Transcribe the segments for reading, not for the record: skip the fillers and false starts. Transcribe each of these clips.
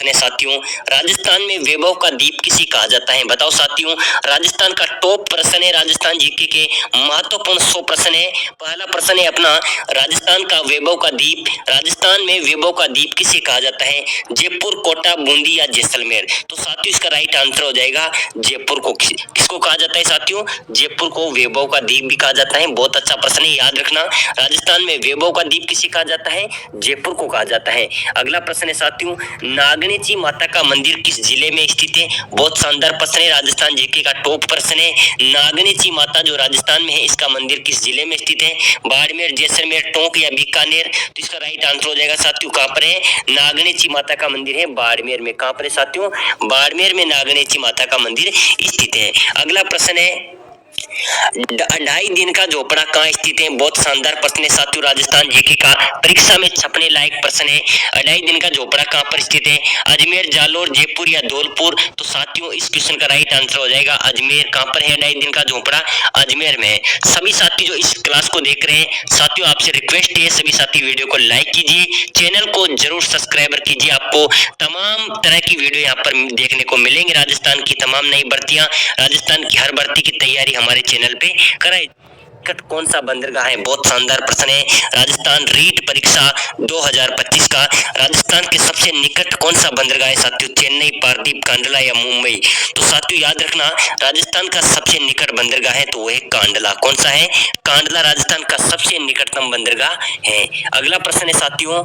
प्रश्न है साथियों, राजस्थान में वैभव का द्वीप किसे कहा जाता है? बताओ साथियों, राजस्थान का टॉप प्रश्न है, राजस्थान जीके के महत्वपूर्ण 100 प्रश्न है। पहला प्रश्न है अपना, राजस्थान का वैभव का द्वीप, राजस्थान में वैभव का द्वीप किसे कहा जाता है? जयपुर, कोटा, बूंदी या जैसलमेर? तो साथियों इसका राइट आंसर हो जाएगा जयपुर को। किसको कहा जाता है साथियों? जयपुर को वैभव का द्वीप भी कहा जाता है। बहुत अच्छा प्रश्न है, याद रखना। राजस्थान में वैभव का द्वीप किसे कहा जाता है? जयपुर को कहा जाता है। अगला प्रश्न है साथियों, नागणेची माता का मंदिर किस जिले में स्थित है? बहुत शानदार प्रश्न है, राजस्थान जीके का टॉप प्रश्न है। नागणेची माता जो राजस्थान में है, इसका मंदिर किस जिले में स्थित है? बाड़मेर, जैसलमेर, टोंक या बीकानेर? तो इसका राइट आंसर हो जाएगा साथियों, कहां पर है? नागणेची माता का मंदिर है बाड़मेर में। कहां पर है साथियों? बाड़मेर में नागणेची माता का मंदिर स्थित है। अगला प्रश्न है, 2.5 दिन का झोपड़ा कहाँ स्थित है? बहुत शानदार प्रश्न है साथियों, राजस्थान जीके का परीक्षा में छपने लायक प्रश्न है। 2.5 दिन का झोपड़ा कहाँ पर स्थित है? अजमेर, जालोर, जयपुर या धौलपुर? तो साथियों इस क्वेश्चन का राइट आंसर हो जाएगा अजमेर। कहाँ पर है 2.5 दिन का झोपड़ा? अजमेर में। सभी साथी जो इस क्लास को देख रहे हैं साथियों, आपसे रिक्वेस्ट है, सभी साथी वीडियो को लाइक कीजिए, चैनल को जरूर सब्सक्राइब कीजिए। आपको तमाम तरह की वीडियो यहाँ पर देखने को मिलेंगे। राजस्थान की तमाम नई भर्तियां, राजस्थान की हर भर्ती की तैयारी हमारे चैनल पे कराई। कौन सा बंदरगाह है? बहुत शानदार प्रश्न है, राजस्थान रीट परीक्षा 2025 का। राजस्थान के सबसे निकट कौन सा बंदरगाह है साथियों? चेन्नई, पारादीप, कांडला या मुंबई? तो साथियों याद रखना, राजस्थान का सबसे निकट बंदरगाह है तो वो है कांडला। कौन सा है? कांडला राजस्थान का सबसे निकटतम बंदरगाह है। अगला प्रश्न है साथियों,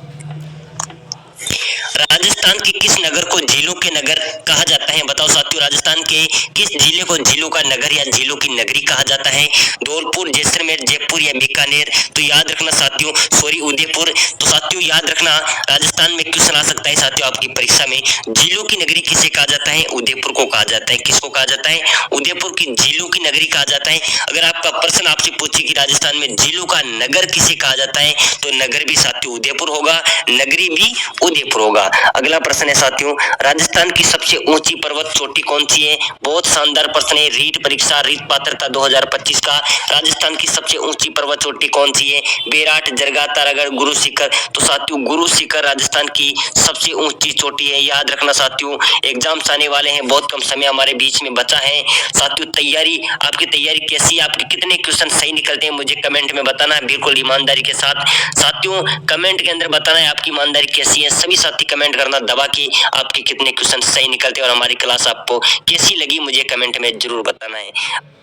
राजस्थान के किस नगर को झीलों के नगर कहा जाता है? बताओ साथियों, राजस्थान के किस जिले को झीलों का नगर या झीलों की नगरी कहा जाता है? धौलपुर, जैसलमेर, जयपुर या बीकानेर? तो याद रखना साथियों, सॉरी उदयपुर। तो साथियों याद रखना, राजस्थान में क्वेश्चन आ सकता है साथियों आपकी परीक्षा में, झीलों की नगरी किसे कहा जाता है? उदयपुर को कहा जाता है। किसको कहा जाता है? उदयपुर की झीलों की नगरी कहा जाता है। अगर आपका प्रश्न आपसे पूछे कि राजस्थान में झीलों का नगर किसे कहा जाता है, तो नगर भी साथियों उदयपुर होगा, नगरी भी उदयपुर होगा। अगला प्रश्न है साथियों, राजस्थान की सबसे ऊंची पर्वत चोटी कौन सी है? बहुत शानदार प्रश्न है, रीट परीक्षा रीट पात्रता 2025 का। राजस्थान की सबसे ऊंची पर्वत चोटी कौन सी है? बेराट, जरगा, तारागढ़, गुरु शिखर? तो साथियों गुरु शिखर राजस्थान की सबसे ऊंची चोटी है। याद रखना साथियों, एग्जाम्स आने वाले हैं, बहुत कम समय हमारे बीच में बचा है। साथियों तैयारी, आपकी तैयारी कैसी है? आपके कितने क्वेश्चन सही निकलते हैं मुझे कमेंट में बताना है, बिल्कुल ईमानदारी के साथ। साथियों कमेंट के अंदर बताना है आपकी ईमानदारी कैसी है। सभी साथी कमेंट करना दबा के आपके कितने क्वेश्चन सही निकलते हैं और हमारी क्लास आपको कैसी लगी मुझे कमेंट में जरूर बताना है।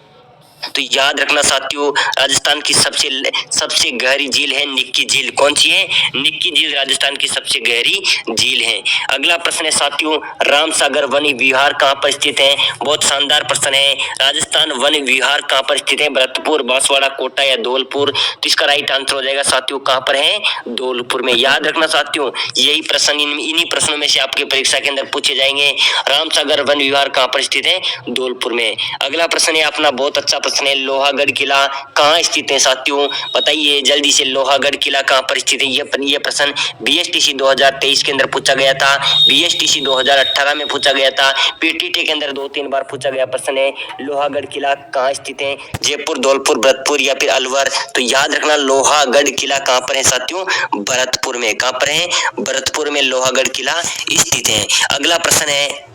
तो याद रखना साथियों, राजस्थान की सबसे गहरी झील है निक्की झील। कौन सी है? निक्की झील राजस्थान की सबसे गहरी झील है। अगला प्रश्न है साथियों, रामसागर वन विहार कहाँ पर स्थित है? बहुत शानदार प्रश्न है, राजस्थान वन विहार कहाँ पर स्थित है? भरतपुर, बांसवाड़ा, कोटा या धौलपुर? तो इसका राइट आंसर हो जाएगा साथियों, कहाँ पर है? धौलपुर में। याद रखना साथियों, यही प्रश्न इन्हीं प्रश्नों में से आपके परीक्षा के अंदर पूछे जाएंगे। रामसागर वन विहार कहाँ पर स्थित है? धौलपुर में। अगला प्रश्न है अपना, बहुत अच्छा प्रश्न है, लोहागढ़ किला कहाँ स्थित है साथियों? बताइए जल्दी से, लोहागढ़ किला कहाँ पर स्थित है? ये प्रश्न बीएसटीसी 2023 के अंदर पूछा गया था, बीएसटीसी 2018 में पूछा गया था, पीटीटी के अंदर 2-3 बार पूछा गया प्रश्न है, लोहागढ़ किला कहाँ स्थित है? जयपुर, धौलपुर, भरतपुर या फिर अलवर? तो याद रखना, लोहागढ़ किला कहाँ पर है साथियों? भरतपुर में। कहाँ पर है? भरतपुर में लोहागढ़ किला स्थित है। अगला प्रश्न है,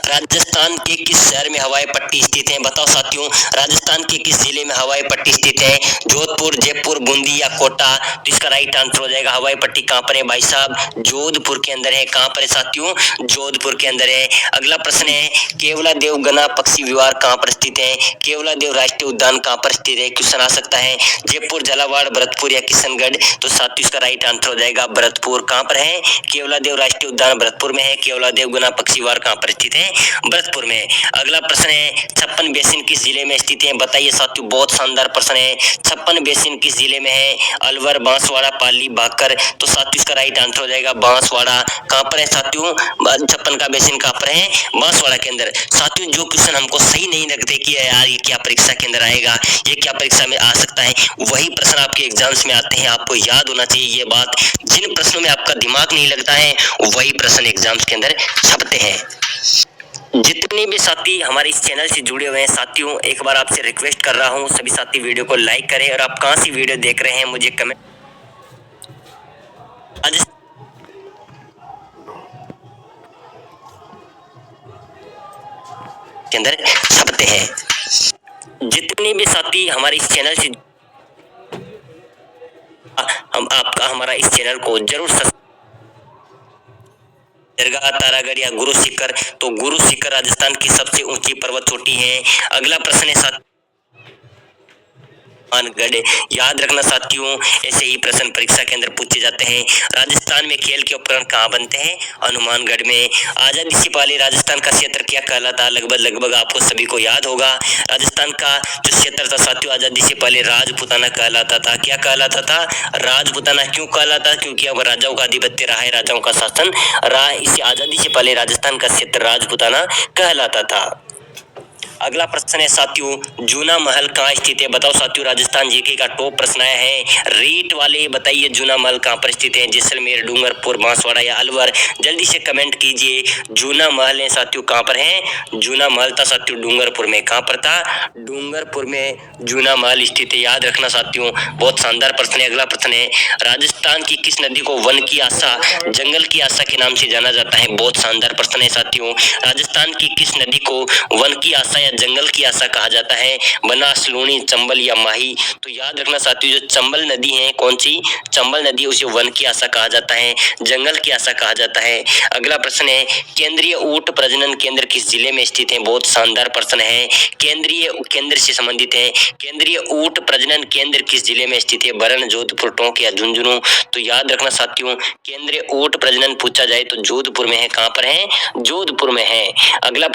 राजस्थान के किस शहर में हवाई पट्टी स्थित है? बताओ साथियों, राजस्थान के किस जिले में हवाई पट्टी स्थित है? जोधपुर, जयपुर, बूंदी या कोटा? तो इसका राइट आंसर हो जाएगा, हवाई पट्टी कहाँ पर है भाई साहब? जोधपुर के अंदर है। कहाँ पर है साथियों? जोधपुर के अंदर है। अगला प्रश्न है, केवला देव गना पक्षी विहार कहाँ पर स्थित है? केवला देव राष्ट्रीय उद्यान कहाँ पर स्थित है? क्वेश्चन आ सकता है, जयपुर, झालावाड़, भरतपुर या किशनगढ़? तो साथियों इसका राइट आंसर हो जाएगा भरतपुर। कहाँ पर है? केवला देव राष्ट्रीय उद्यान भरतपुर में है, केवला देव गना पक्षी विहार कहाँ पर स्थित है? भरतपुर में। अगला प्रश्न है, 56 बेसिन किस जिले में स्थित है? बताइए साथियों, बहुत शानदार प्रश्न है, 56 बेसिन किस जिले में है? अलवर, बांसवाड़ा, पाली, बांकर? तो साथियों इसका राइट आंसर हो जाएगा बांसवाड़ा। कहाँ पर है साथियों? 56 का बेसिन कहाँ पर है? बांसवाड़ा के अंदर। साथियों जो क्वेश्चन हमको सही नहीं लगते कि यार ये क्या परीक्षा के अंदर आएगा, ये क्या परीक्षा में आ सकता है, वही प्रश्न आपके एग्जाम्स में आते हैं। आपको याद होना चाहिए ये बात, जिन प्रश्नों में आपका दिमाग नहीं लगता है वही प्रश्न एग्जाम्स के अंदर छपते हैं। जितने भी साथी हमारे इस चैनल से जुड़े हुए हैं साथियों, एक बार आपसे रिक्वेस्ट कर रहा हूं, सभी साथी वीडियो को लाइक करें और आप कहां से वीडियो देख रहे हैं मुझे कमेंट। के अंदर छपते हैं। जितने भी साथी हमारे इस चैनल से हम आपका हमारा इस चैनल को जरूर दरगाह तारागढ़ या गुरु शिखर, तो गुरु शिखर राजस्थान की सबसे ऊंची पर्वत चोटी है। अगला प्रश्न है साथ हनुमानगढ़। याद रखना साथियों, ऐसे ही प्रश्न परीक्षा के अंदर पूछे जाते हैं। राजस्थान में खेल के उपकरण कहाँ बनते हैं? हनुमानगढ़ में। आजादी से पहले राजस्थान का क्षेत्र क्या कहलाता? लगभग आपको सभी को याद होगा। राजस्थान का जो क्षेत्र था साथियों, आजादी से पहले राजपुताना कहलाता था। क्या कहलाता था? राजपुताना। क्यों कहलाता? क्योंकि अब राजाओं का आधिपत्य रहा है, राजाओं का शासन रहा। इसी आजादी से पहले राजस्थान का क्षेत्र राजपुताना कहलाता था। अगला प्रश्न है साथियों, जूना महल कहाँ स्थित है? बताओ साथियों, राजस्थान जीके का टॉप प्रश्न आया है। रीट वाले बताइए जूना महल कहाँ पर स्थित है? जैसलमेर, डूंगरपुर, बांसवाड़ा या अलवर? जल्दी से कमेंट कीजिए। जूना महल है साथियों, कहाँ पर है? जूना महल था साथियों डूंगरपुर में। कहाँ पर था? डूंगरपुर में जूना महल स्थित है। याद रखना साथियों, बहुत शानदार प्रश्न है। अगला प्रश्न है, राजस्थान की किस नदी को वन की आशा, जंगल की आशा के नाम से जाना जाता है? बहुत शानदार प्रश्न है साथियों। राजस्थान की किस नदी को वन की आशा या जंगल की आशा कहा जाता है? बनास, लूनी, चंबल या माही? तो याद रखना साथियों, जो चंबल नदी है, कौन सी? चंबल नदी, उसे वन की आशा कहा जाता है, जंगल की आशा कहा जाता है। अगला प्रश्न है, केंद्रीय ऊंट प्रजनन केंद्र किस जिले में स्थित है? बहुत शानदार प्रश्न है, केंद्रीय केंद्र से संबंधित है। केंद्रीय ऊंट प्रजनन केंद्र किस जिले में स्थित है? बरन, जोधपुर, टोंक या झुंझुनू? तो याद रखना साथियों, केंद्रीय ऊंट प्रजनन पूछा जाए तो जोधपुर में है। कहां पर है? जोधपुर में है। अगला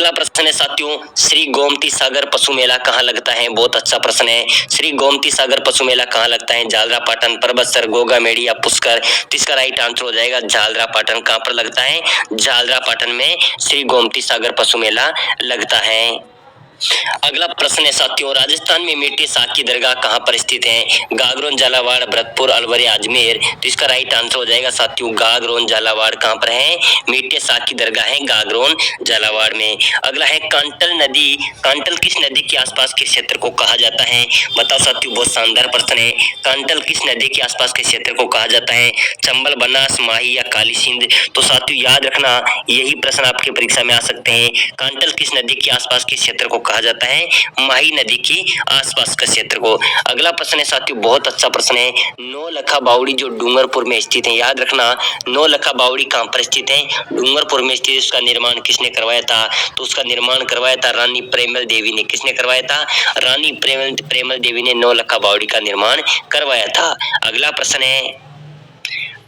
प्रश्न है साथियों, श्री गोमती सागर पशु मेला कहाँ लगता है? बहुत अच्छा प्रश्न है। श्री गोमती सागर पशु मेला कहाँ लगता है? झालरा पाटन, परबतसर, गोगा मेड़ी या पुष्कर? तो इसका राइट आंसर हो जाएगा झालरा पाटन। कहाँ पर लगता है? झालरा पाटन में श्री गोमती सागर पशु मेला लगता है। अगला प्रश्न है साथियों, राजस्थान में मीठे साग की दरगाह कहाँ पर स्थित है? गागरोन, झालावाड़, भरतपुर, अलवर या अजमेर? तो इसका राइट आंसर हो जाएगा साथियों गागरोन, झालावाड़। कहाँ पर है? मीठे साग की दरगाह है गागरोन, झालावाड़ में। अगला है, कांटल नदी, कांटल किस नदी के आसपास के क्षेत्र को कहा जाता है? बताओ साथियों, बहुत शानदार प्रश्न है। कांटल किस नदी के आसपास के क्षेत्र को कहा जाता है? चंबल, बनास, माही या काली सिंध? तो साथियों याद रखना, यही प्रश्न आपकी परीक्षा में आ सकते हैं। कांटल किस नदी के आसपास के क्षेत्र को कहा जाता है? माही नदी की आसपास का क्षेत्र को। अगला प्रश्न है साथियों, बहुत अच्छा प्रश्न है, नौलखा बावड़ी जो डूंगरपुर में स्थित है। याद रखना, नौलखा बावड़ी कहां पर स्थित है? डूंगरपुर में स्थित। उसका निर्माण किसने करवाया था? तो उसका निर्माण करवाया था रानी प्रेमल देवी ने। किसने करवाया था? रानी प्रेमल देवी ने नौलखा बावड़ी का निर्माण करवाया था। अगला प्रश्न है,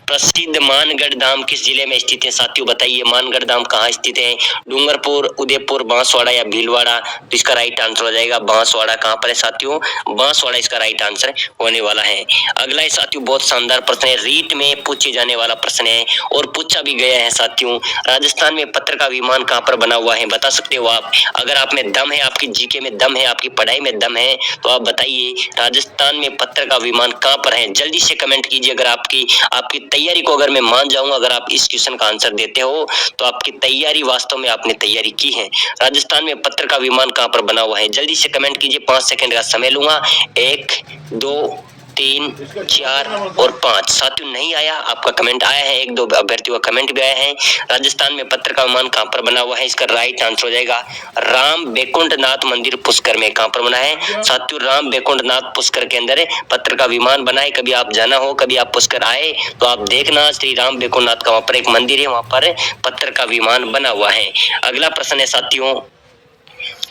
प्रसिद्ध मानगढ़ धाम किस जिले में स्थित है? साथियों बताइए, मानगढ़ धाम कहाँ स्थित है? डूंगरपुर, उदयपुर, बांसवाड़ा या भीलवाड़ा? तो इसका राइट आंसर हो जाएगा बांसवाड़ा। कहाँ पर है साथियों? बांसवाड़ा इसका राइट आंसर होने वाला है। अगला है साथियों, बहुत शानदार प्रश्न है, रीट में पूछे जाने वाला प्रश्न है और पूछा भी गया है साथियों। राजस्थान में पत्र का विमान कहाँ पर बना हुआ है? बता सकते हो आप? अगर आप में दम है, आपकी जीके में दम है, आपकी पढ़ाई में दम है, तो आप बताइए राजस्थान में पत्र का विमान कहाँ पर है? जल्दी से कमेंट कीजिए। अगर आपकी तैयारी को अगर मैं मान जाऊंगा, अगर आप इस क्वेश्चन का आंसर देते हो तो आपकी तैयारी, वास्तव में आपने तैयारी की है। राजस्थान में पत्र का विमान कहां पर बना हुआ है? जल्दी से कमेंट कीजिए, 5 सेकंड का समय लूंगा। 1, 2, 3, 4 और 5। साथियों नहीं आया, आपका कमेंट आया है, 1-2 अभ्यर्थियों का कमेंट भी आया है। राजस्थान में पत्र का विमान कहां पर बना हुआ है? इसका राइट आंसर हो जाएगा राम बैकुंठनाथ मंदिर पुष्कर में। कहां पर बना है साथियों? राम बैकुंठनाथ पुष्कर के अंदर पत्र का विमान बना है। कभी आप जाना हो, कभी आप पुष्कर आए तो आप देखना, श्री राम बैकुंठनाथ का वहां पर एक मंदिर है, वहां पर पत्र का विमान बना हुआ है। अगला प्रश्न है साथियों,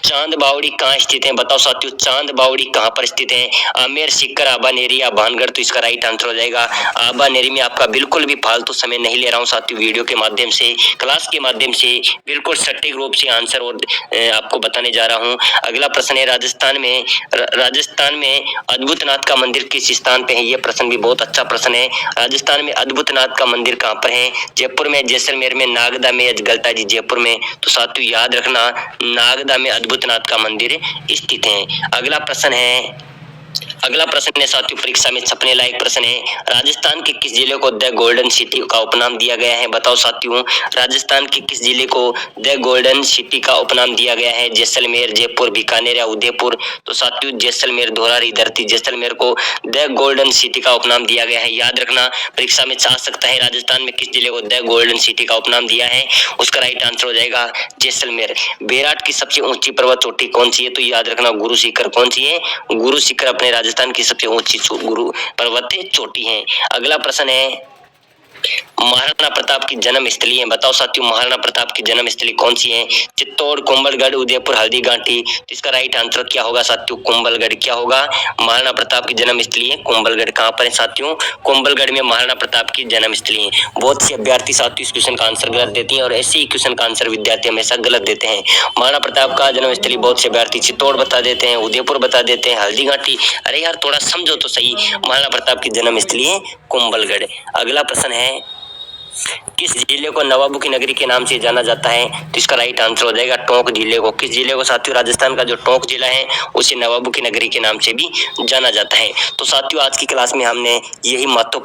चांद बावड़ी कहाँ स्थित है? बताओ साथियों, चांद बावड़ी कहाँ पर स्थित है? आमेर, सीकर, आबानेरी या भानगढ़? तो इसका राइट आंसर हो जाएगा आबानेरी में। आपका बिल्कुल भी फालतू समय नहीं ले रहा हूँ साथियों, वीडियो के माध्यम से, क्लास के माध्यम से बिल्कुल सटीक रूप से आंसर और आपको बताने जा रहा हूँ। अगला प्रश्न है, राजस्थान में अद्भुतनाथ का मंदिर किस स्थान पे है? यह प्रश्न भी बहुत अच्छा प्रश्न है। राजस्थान में अद्भुतनाथ का मंदिर कहाँ पर है? जयपुर में, जैसलमेर में, नागदा में या गलता जी जयपुर में? तो साथियों याद रखना, नागदा में अद्भुतनाथ का मंदिर स्थित है। अगला प्रश्न है, अगला प्रश्न है साथियों, परीक्षा में छपने लायक प्रश्न है। राजस्थान के किस जिले को द गोल्डन सिटी का उपनाम दिया गया है? बताओ साथियों, राजस्थान के किस जिले को द गोल्डन सिटी का उपनाम दिया गया है? जैसलमेर, जयपुर, बीकानेर या उदयपुर? तो साथियों जैसलमेर, धोलारी धरती जैसलमेर को द गोल्डन सिटी का उपनाम दिया गया है। याद रखना, परीक्षा में आ सकता है राजस्थान में किस जिले को द गोल्डन सिटी का उपनाम दिया है। उसका राइट आंसर हो जाएगा जैसलमेर। बेराट की सबसे ऊंची पर्वत चोटी कौन सी है? तो याद रखना, गुरु शिखर। कौन सी है? गुरु शिखर अपने राजस्थान की सबसे ऊंची गुरु पर्वत चोटी है। अगला प्रश्न है, महाराणा प्रताप की जन्म स्थली है। बताओ साथियों, महाराणा प्रताप की जन्म स्थली कौन सी है? चित्तौड़, कुंभलगढ़, उदयपुर, हल्दीघाटी? तो इसका राइट आंसर क्या होगा साथियों? कुंभलगढ़। क्या होगा? महाराणा प्रताप की जन्म स्थली है कुंभलगढ़। कहां पर है साथियों? कुंभलगढ़ में महाराणा प्रताप की जन्म स्थली है। बहुत से अभ्यर्थी साथियों इस क्वेश्चन का आंसर गलत देती हैं और ऐसे ही क्वेश्चन का आंसर विद्यार्थी हमेशा गलत देते हैं। महाराणा प्रताप का जन्म स्थली बहुत से अभ्यर्थी चित्तौड़ बता देते हैं, उदयपुर बता देते हैं, हल्दीघाटी। अरे यार थोड़ा समझो तो सही, महाराणा प्रताप की जन्म स्थली है कुंभलगढ़। अगला प्रश्न है, किस जिले को नवाबों की नगरी के नाम से जाना जाता है? तो इसका राइट आंसर हो जाएगा टोंक जिले को। किस जिले को साथियों? राजस्थान का जो टोंक जिला है उसे नवाबों की नगरी के नाम से भी जाना जाता है। तो साथियों आज की क्लास में हमने यही महत्वपूर्ण